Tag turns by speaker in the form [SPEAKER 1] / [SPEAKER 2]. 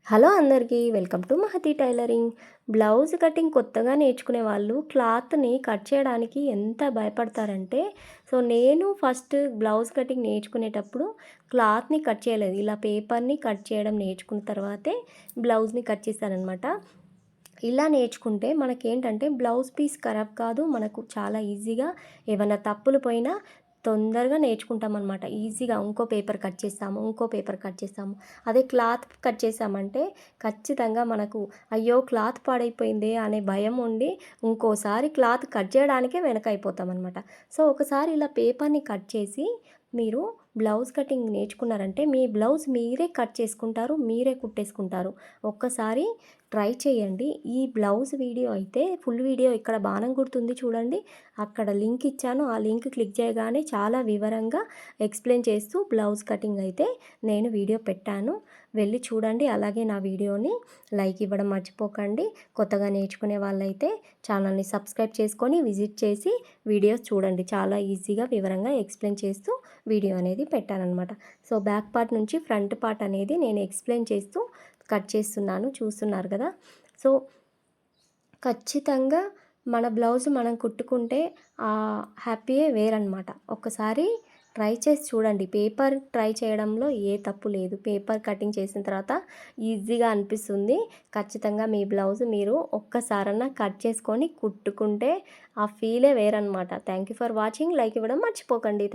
[SPEAKER 1] Hello అందరికీ welcome to Mahathi tailoring. Blouse cutting కొత్తగా నేర్చుకునే వాళ్ళు క్లాత్ని కట్ చేయడానికి ఎంత భయపడతారంటే, నేను ఫస్ట్ బ్లౌజ్ కటింగ్ నేర్చుకునేటప్పుడు క్లాత్ని కట్ చేయలేదు. ఇలా పేపర్ని కట్ చేయడం నేర్చుకున్న తర్వాతే బ్లౌజ్ని కట్ చేశాననమాట. ఇలా నేర్చుకుంటే మనకేంటంటే బ్లౌజ్ పీస్ ఖరాబ్ కాదు. మనకు చాలా ఈజీగా ఏమైనా తప్పులు పోయినా తొందరగా నేర్చుకుంటామన్నమాట. ఈజీగా ఇంకో పేపర్ కట్ చేస్తాము, ఇంకో పేపర్ కట్ చేస్తాము. అదే క్లాత్ కట్ చేసామంటే ఖచ్చితంగా మనకు అయ్యో క్లాత్ పాడైపోయిందే అనే భయం ఉండి ఇంకోసారి క్లాత్ కట్ చేయడానికే వెనకైపోతామన్నమాట. ఒకసారి ఇలా పేపర్ని కట్ చేసి మీరు బ్లౌజ్ కటింగ్ నేర్చుకున్నారంటే మీ బ్లౌజ్ మీరే కట్ చేసుకుంటారు, మీరే కుట్టేసుకుంటారు. ఒక్కసారి ట్రై చేయండి. ఈ బ్లౌజ్ వీడియో అయితే ఫుల్ వీడియో ఇక్కడ బాణం గుర్తుంది చూడండి, అక్కడ లింక్ ఇచ్చాను. ఆ లింక్ క్లిక్ చేయగానే చాలా వివరంగా ఎక్స్ప్లెయిన్ చేస్తూ బ్లౌజ్ కటింగ్ అయితే నేను వీడియో పెట్టాను. వెళ్ళి చూడండి. అలాగే నా వీడియోని లైక్ ఇవ్వడం మర్చిపోకండి. కొత్తగా నేర్చుకునే వాళ్ళైతే ఛానల్ని సబ్స్క్రైబ్ చేసుకొని విజిట్ చేసి వీడియోస్ చూడండి. చాలా ఈజీగా వివరంగా ఎక్స్ప్లెయిన్ చేస్తూ వీడియో అనేది పెట్టానన్నమాట. బ్యాక్ పార్ట్ నుంచి ఫ్రంట్ పార్ట్ అనేది నేను ఎక్స్ప్లెయిన్ చేస్తూ కట్ చేస్తున్నాను, చూస్తున్నారు కదా. ఖచ్చితంగా మన బ్లౌజ్ మనం కుట్టుకుంటే హ్యాపీయే వేరనమాట. ఒక్కసారి ట్రై చేసి చూడండి. పేపర్ ట్రై చేయడంలో ఏ తప్పు లేదు. పేపర్ కటింగ్ చేసిన తర్వాత ఈజీగా అనిపిస్తుంది. ఖచ్చితంగా మీ బ్లౌజ్ మీరు ఒక్కసారన్నా కట్ చేసుకొని కుట్టుకుంటే ఆ ఫీలే వేరనమాట. Thank you for watching. Like ఇవ్వడం మర్చిపోకండి.